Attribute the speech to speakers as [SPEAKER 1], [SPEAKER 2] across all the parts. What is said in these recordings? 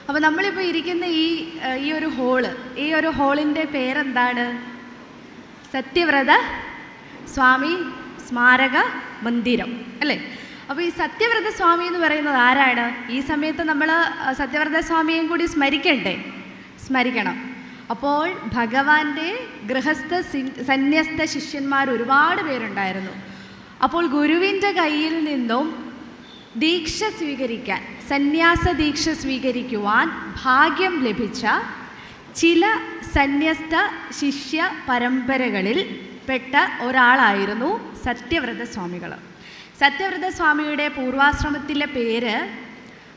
[SPEAKER 1] അപ്പോൾ നമ്മളിപ്പോൾ ഇരിക്കുന്ന ഈ ഒരു ഹോളിൻ്റെ പേരെന്താണ്? സത്യവ്രത സ്വാമി സ്മാരക മന്ദിരം അല്ലേ? അപ്പോൾ ഈ സത്യവ്രത സ്വാമി എന്ന് പറയുന്നത് ആരാണ്? ഈ സമയത്ത് നമ്മൾ സത്യവ്രത സ്വാമിയെയും കൂടി സ്മരിക്കണം. അപ്പോൾ ഭഗവാന്റെ ഗൃഹസ്ഥ സന്യസ്ത ശിഷ്യന്മാർ ഒരുപാട് പേരുണ്ടായിരുന്നു. അപ്പോൾ ഗുരുവിൻ്റെ കയ്യിൽ നിന്നും ദീക്ഷ സ്വീകരിക്കാൻ, സന്യാസ ദീക്ഷ സ്വീകരിക്കുവാൻ ഭാഗ്യം ലഭിച്ച ചില സന്യസ്ത ശിഷ്യ പരമ്പരകളിൽ പെട്ട ഒരാളായിരുന്നു സത്യവ്രത സ്വാമികൾ. സത്യവ്രത സ്വാമിയുടെ പൂർവാശ്രമത്തിലെ പേര്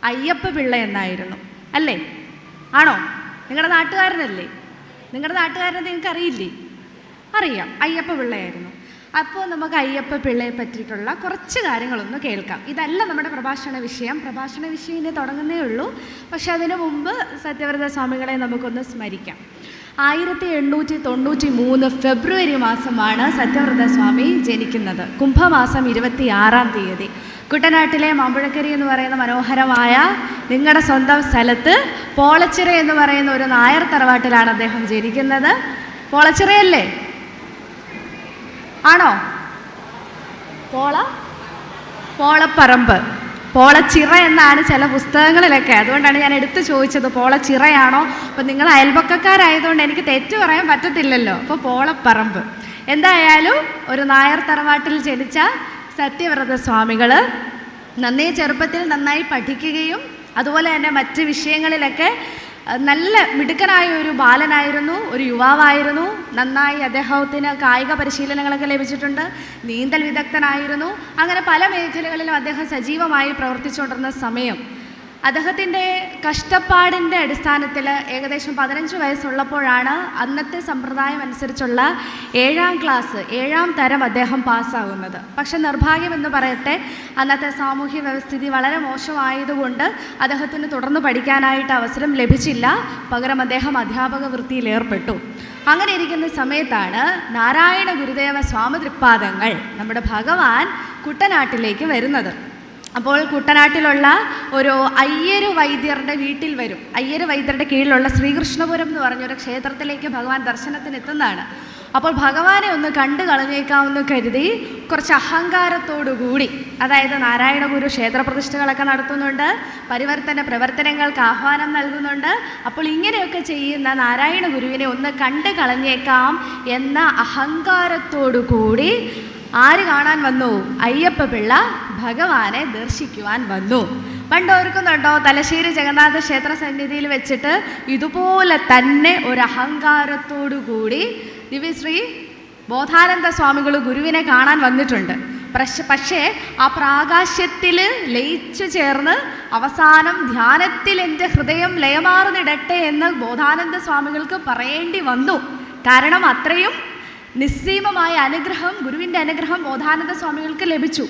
[SPEAKER 1] അയ്യപ്പ പിള്ള എന്നായിരുന്നു അല്ലേ? ആണോ? നിങ്ങളുടെ നാട്ടുകാരനല്ലേ? നിങ്ങളുടെ നാട്ടുകാരനെ നിങ്ങൾക്ക് അറിയില്ലേ? അറിയാം, അയ്യപ്പ പിള്ളയായിരുന്നു. അപ്പോൾ നമുക്ക് അയ്യപ്പ പിള്ളയെ പറ്റിയിട്ടുള്ള കുറച്ച് കാര്യങ്ങളൊന്ന് കേൾക്കാം. ഇതല്ല നമ്മുടെ പ്രഭാഷണ വിഷയം ഇനി തുടങ്ങുന്നേ ഉള്ളൂ. പക്ഷെ അതിനു മുമ്പ് സത്യവ്രത സ്വാമികളെ നമുക്കൊന്ന് സ്മരിക്കാം. 1893 ഫെബ്രുവരി മാസമാണ് സത്യവ്രത സ്വാമി ജനിക്കുന്നത്. കുംഭമാസം 26-ാം തീയതി കുട്ടനാട്ടിലെ മാമ്പഴക്കരി എന്ന് പറയുന്ന മനോഹരമായ നിങ്ങളുടെ സ്വന്തം സ്ഥലത്ത് പോളച്ചിറ എന്ന് പറയുന്ന ഒരു നായർ തറവാട്ടിലാണ് അദ്ദേഹം ജനിക്കുന്നത്. പോളച്ചിറയല്ലേ? ആണോ? പോളപ്പറമ്പ്, പോളച്ചിറ എന്നാണ് ചില പുസ്തകങ്ങളിലൊക്കെ. അതുകൊണ്ടാണ് ഞാൻ എടുത്തു ചോദിച്ചത് പോളച്ചിറയാണോ. അപ്പം നിങ്ങൾ അയൽപക്കക്കാരായതുകൊണ്ട് എനിക്ക് തെറ്റു പറയാൻ പറ്റത്തില്ലല്ലോ. അപ്പോൾ പോളപ്പറമ്പ്. എന്തായാലും ഒരു നായർ തറവാട്ടിൽ ജനിച്ച സത്യവ്രത സ്വാമികൾ ചെറുപ്പത്തിൽ നന്നായി പഠിക്കുകയും അതുപോലെ തന്നെ മറ്റ് വിഷയങ്ങളിലൊക്കെ നല്ല മിടുക്കനായ ഒരു ബാലനായിരുന്നു, ഒരു യുവാവായിരുന്നു. നന്നായി അദ്ദേഹത്തിന് കായിക പരിശീലനങ്ങളൊക്കെ ലഭിച്ചിട്ടുണ്ട്. നീന്തൽ വിദഗ്ധനായിരുന്നു. അങ്ങനെ പല മേഖലകളിലും അദ്ദേഹം സജീവമായി പ്രവർത്തിച്ചുകൊണ്ടിരുന്ന സമയം അദ്ദേഹത്തിൻ്റെ കഷ്ടപ്പാടിൻ്റെ അടിസ്ഥാനത്തിൽ ഏകദേശം 15 വയസ്സുള്ളപ്പോഴാണ് അന്നത്തെ സമ്പ്രദായം അനുസരിച്ചുള്ള 7ാം തരം അദ്ദേഹം പാസ്സാകുന്നത്. പക്ഷെ നിർഭാഗ്യമെന്ന് പറയട്ടെ, അന്നത്തെ സാമൂഹ്യ വ്യവസ്ഥിതി വളരെ മോശമായതുകൊണ്ട് അദ്ദേഹത്തിന് തുടർന്ന് പഠിക്കാനായിട്ട് അവസരം ലഭിച്ചില്ല. പകരം അദ്ദേഹം അധ്യാപക വൃത്തിയിൽ ഏർപ്പെട്ടു. അങ്ങനെ ഇരിക്കുന്ന സമയത്താണ് നാരായണ ഗുരുദേവ സ്വാമിതൃപാദങ്ങൾ, നമ്മുടെ ഭഗവാൻ, കുട്ടനാട്ടിലേക്ക് വരുന്നത്. അപ്പോൾ കുട്ടനാട്ടിലുള്ള ഒരു അയ്യര് വൈദ്യരുടെ വീട്ടിൽ വരും. അയ്യര് വൈദ്യരുടെ കീഴിലുള്ള ശ്രീകൃഷ്ണപുരം എന്ന് പറഞ്ഞൊരു ക്ഷേത്രത്തിലേക്ക് ഭഗവാൻ ദർശനത്തിന് എത്തുന്നതാണ്. അപ്പോൾ ഭഗവാനെ ഒന്ന് കണ്ടു കളഞ്ഞേക്കാമെന്ന് കരുതി കുറച്ച് അഹങ്കാരത്തോടുകൂടി, അതായത് നാരായണ ഗുരു ക്ഷേത്രപ്രതിഷ്ഠകളൊക്കെ നടത്തുന്നുണ്ട്, പ്രവർത്തനങ്ങൾക്ക് ആഹ്വാനം നൽകുന്നുണ്ട്. അപ്പോൾ ഇങ്ങനെയൊക്കെ ചെയ്യുന്ന നാരായണ ഗുരുവിനെ ഒന്ന് കണ്ടു കളഞ്ഞേക്കാം എന്ന അഹങ്കാരത്തോടുകൂടി ആര് കാണാൻ വന്നു? അയ്യപ്പ പിള്ള ഭഗവാനെ ദർശിക്കുവാൻ വന്നു. പണ്ട് ഓർക്കുന്നുണ്ടോ? തലശ്ശേരി ജഗന്നാഥ ക്ഷേത്ര സന്നിധിയിൽ വെച്ചിട്ട് ഇതുപോലെ തന്നെ ഒരു അഹങ്കാരത്തോടുകൂടി ദിവ്യശ്രീ ബോധാനന്ദ സ്വാമികൾ ഗുരുവിനെ കാണാൻ വന്നിട്ടുണ്ട്. പക്ഷേ ആ പ്രാകാശ്യത്തിൽ ലയിച്ചു ചേർന്ന് അവസാനം ധ്യാനത്തിൽ എൻ്റെ ഹൃദയം ലയമാർന്നിടട്ടെ എന്ന് ബോധാനന്ദ സ്വാമികൾക്ക് പറയേണ്ടി വന്നു. കാരണം അത്രയും നിസ്സീമമായ അനുഗ്രഹം, ഗുരുവിൻ്റെ അനുഗ്രഹം ബോധാനന്ദ സ്വാമികൾക്ക് ലഭിച്ചു.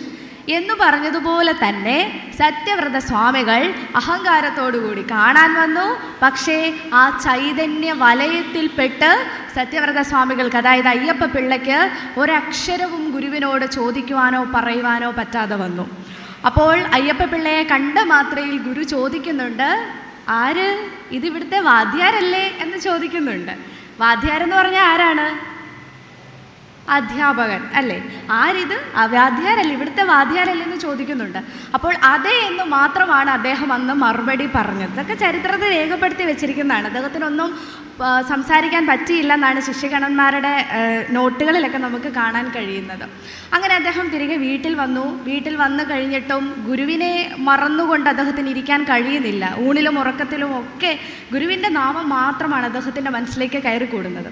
[SPEAKER 1] എന്ന് പറഞ്ഞതുപോലെ തന്നെ സത്യവ്രത സ്വാമികൾ അഹങ്കാരത്തോടുകൂടി കാണാൻ വന്നു. പക്ഷേ ആ ചൈതന്യ വലയത്തിൽപ്പെട്ട് സത്യവ്രത സ്വാമികൾക്ക്, അതായത് അയ്യപ്പ പിള്ളയ്ക്ക്, ഒരക്ഷരവും ഗുരുവിനോട് ചോദിക്കുവാനോ പറയുവാനോ പറ്റാതെ വന്നു. അപ്പോൾ അയ്യപ്പ പിള്ളയെ കണ്ട മാത്രയിൽ ഗുരു ചോദിക്കുന്നുണ്ട്, ആര്? ഇതിവിടുത്തെ വാദ്യാരല്ലേ എന്ന് ചോദിക്കുന്നുണ്ട്. വാദ്യാരെന്ന് പറഞ്ഞാൽ ആരാണ്? അധ്യാപകൻ അല്ലേ? ആരിത്? വാദ്യാരല്ലേ, ഇവിടുത്തെ വാദ്യാരല്ലെന്ന് ചോദിക്കുന്നുണ്ട്. അപ്പോൾ അതെ എന്ന് മാത്രമാണ് അദ്ദേഹം അന്ന് മറുപടി പറഞ്ഞത്. ഇതൊക്കെ ചരിത്രത്തിൽ രേഖപ്പെടുത്തി വെച്ചിരിക്കുന്നതാണ്. അദ്ദേഹത്തിനൊന്നും സംസാരിക്കാൻ പറ്റിയില്ലെന്നാണ് ശിഷ്യഗണന്മാരുടെ നോട്ടുകളിലൊക്കെ നമുക്ക് കാണാൻ കഴിയുന്നത്. അങ്ങനെ അദ്ദേഹം തിരികെ വീട്ടിൽ വന്നു കഴിഞ്ഞിട്ടും ഗുരുവിനെ മറന്നുകൊണ്ട് അദ്ദേഹത്തിന് ഇരിക്കാൻ കഴിയുന്നില്ല. ഊണിലും ഉറക്കത്തിലും ഒക്കെ ഗുരുവിൻ്റെ നാമം മാത്രമാണ് അദ്ദേഹത്തിൻ്റെ മനസ്സിലേക്ക് കയറിക്കൂടുന്നത്.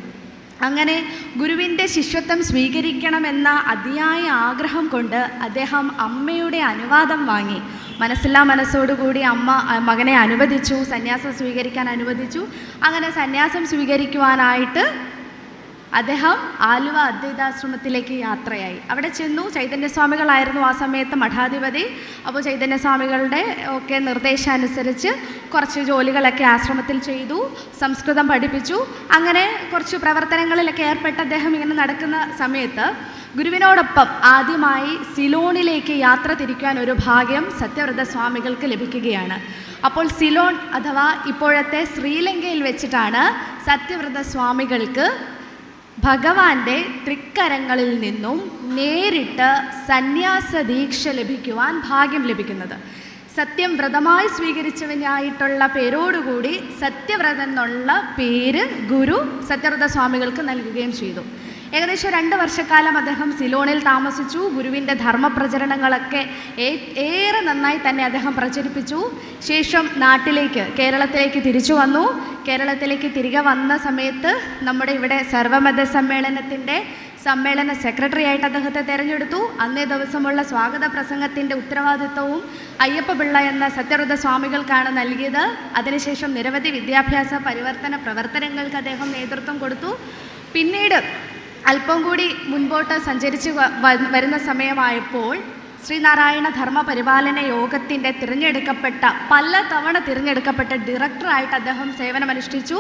[SPEAKER 1] അങ്ങനെ ഗുരുവിൻ്റെ ശിഷ്യത്വം സ്വീകരിക്കണമെന്ന അതിയായ ആഗ്രഹം കൊണ്ട് അദ്ദേഹം അമ്മയുടെ അനുവാദം വാങ്ങി. മനസ്സില്ലാ മനസ്സോടുകൂടി അമ്മ മകനെ അനുവദിച്ചു, സന്യാസം സ്വീകരിക്കാൻ അനുവദിച്ചു. അങ്ങനെ സന്യാസം സ്വീകരിക്കുവാനായിട്ട് അദ്ദേഹം ആലുവ അദ്വൈതാശ്രമത്തിലേക്ക് യാത്രയായി. അവിടെ ചെന്നു. ചൈതന്യസ്വാമികളായിരുന്നു ആ സമയത്ത് മഠാധിപതി. അപ്പോൾ ചൈതന്യസ്വാമികളുടെ ഒക്കെ നിർദ്ദേശാനുസരിച്ച് കുറച്ച് ജോലികളൊക്കെ ആശ്രമത്തിൽ ചെയ്തു, സംസ്കൃതം പഠിപ്പിച്ചു. അങ്ങനെ കുറച്ച് പ്രവർത്തനങ്ങളിലൊക്കെ ഏർപ്പെട്ട് അദ്ദേഹം ഇങ്ങനെ നടക്കുന്ന സമയത്ത് ഗുരുവിനോടൊപ്പം ആദ്യമായി സിലോണിലേക്ക് യാത്ര തിരിക്കാൻ ഒരു ഭാഗ്യം സത്യവ്രത സ്വാമികൾക്ക് ലഭിക്കുകയാണ്. അപ്പോൾ സിലോൺ അഥവാ ഇപ്പോഴത്തെ ശ്രീലങ്കയിൽ വെച്ചിട്ടാണ് സത്യവ്രത സ്വാമികൾക്ക് ഭഗവാന്റെ തൃക്കരങ്ങളിൽ നിന്നും നേരിട്ട് സന്യാസ ദീക്ഷ ലഭിക്കുവാൻ ഭാഗ്യം ലഭിക്കുന്നത്. സത്യം വ്രതമായി സ്വീകരിച്ചവനായിട്ടുള്ള പേരോടുകൂടി സത്യവ്രതൻ എന്നുള്ള പേര് ഗുരു സത്യവ്രത സ്വാമികൾക്ക് നൽകുകയും ചെയ്തു. ഏകദേശം 2 വർഷക്കാലം അദ്ദേഹം സിലോണിൽ താമസിച്ചു. ഗുരുവിൻ്റെ ധർമ്മപ്രചരണങ്ങളൊക്കെ ഏറെ നന്നായി തന്നെ അദ്ദേഹം പ്രചരിപ്പിച്ചു. ശേഷം കേരളത്തിലേക്ക് തിരിച്ചു വന്നു. കേരളത്തിലേക്ക് തിരികെ വന്ന സമയത്ത് നമ്മുടെ ഇവിടെ സർവമത സമ്മേളനത്തിൻ്റെ സമ്മേളന സെക്രട്ടറി ആയിട്ട് അദ്ദേഹത്തെ തിരഞ്ഞെടുത്തു. അന്നേ ദിവസമുള്ള സ്വാഗത പ്രസംഗത്തിൻ്റെ ഉത്തരവാദിത്വവും അയ്യപ്പപിള്ള എന്ന സത്യവ്രത സ്വാമികൾക്കാണ് നൽകിയത്. അതിനുശേഷം നിരവധി വിദ്യാഭ്യാസ പരിവർത്തന പ്രവർത്തനങ്ങൾക്ക് അദ്ദേഹം നേതൃത്വം കൊടുത്തു. പിന്നീട് അല്പം കൂടി മുൻപോട്ട് സഞ്ചരിച്ച് വരുന്ന സമയമായപ്പോൾ ശ്രീനാരായണ ധർമ്മ പരിപാലന യോഗത്തിൻ്റെ പലതവണ തിരഞ്ഞെടുക്കപ്പെട്ട ഡയറക്ടറായിട്ട് അദ്ദേഹം സേവനമനുഷ്ഠിച്ചു.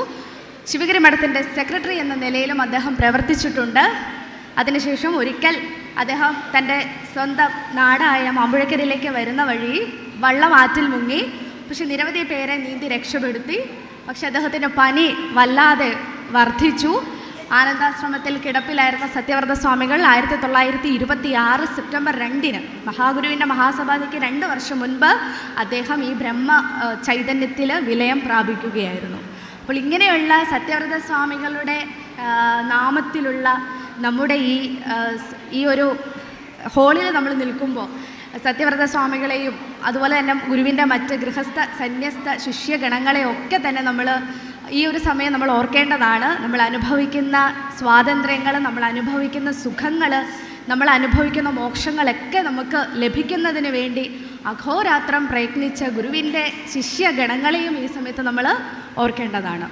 [SPEAKER 1] ശിവഗിരി മഠത്തിൻ്റെ സെക്രട്ടറി എന്ന നിലയിലും അദ്ദേഹം പ്രവർത്തിച്ചിട്ടുണ്ട്. അതിനുശേഷം ഒരിക്കൽ അദ്ദേഹം തൻ്റെ സ്വന്തം നാടായ മാമ്പുഴക്കരയിലേക്ക് വരുന്ന വഴി വള്ളമാറ്റിൽ മുങ്ങി. പക്ഷെ നിരവധി പേരെ നീന്തി രക്ഷപ്പെടുത്തി. പക്ഷെ അദ്ദേഹത്തിൻ്റെ പനി വല്ലാതെ വർദ്ധിച്ചു. ആനന്ദാശ്രമത്തിൽ കിടപ്പിലായിരുന്ന സത്യവ്രത സ്വാമികൾ 1926 സെപ്റ്റംബർ 2 മഹാഗുരുവിൻ്റെ മഹാസമാധിക്ക് 2 വർഷം മുൻപ് അദ്ദേഹം ഈ ബ്രഹ്മ ചൈതന്യത്തിൽ വിലയം പ്രാപിക്കുകയായിരുന്നു. അപ്പോൾ ഇങ്ങനെയുള്ള സത്യവ്രത സ്വാമികളുടെ നാമത്തിലുള്ള നമ്മുടെ ഈ ഒരു ഹോളിൽ നമ്മൾ നിൽക്കുമ്പോൾ സത്യവ്രത സ്വാമികളെയും അതുപോലെ തന്നെ ഗുരുവിൻ്റെ മറ്റ് ഗൃഹസ്ഥ സന്യസ്ത ശിഷ്യഗണങ്ങളെയൊക്കെ തന്നെ നമ്മൾ ഈ ഒരു സമയം നമ്മൾ ഓർക്കേണ്ടതാണ്. നമ്മൾ അനുഭവിക്കുന്ന സ്വാതന്ത്ര്യങ്ങൾ, നമ്മൾ അനുഭവിക്കുന്ന സുഖങ്ങൾ, നമ്മൾ അനുഭവിക്കുന്ന മോക്ഷങ്ങളൊക്കെ നമുക്ക് ലഭിക്കുന്നതിന് വേണ്ടി അഹോരാത്രം പ്രയത്നിച്ച ഗുരുവിൻ്റെ ശിഷ്യഗണങ്ങളെയും ഈ സമയത്ത് നമ്മൾ ഓർക്കേണ്ടതാണ്.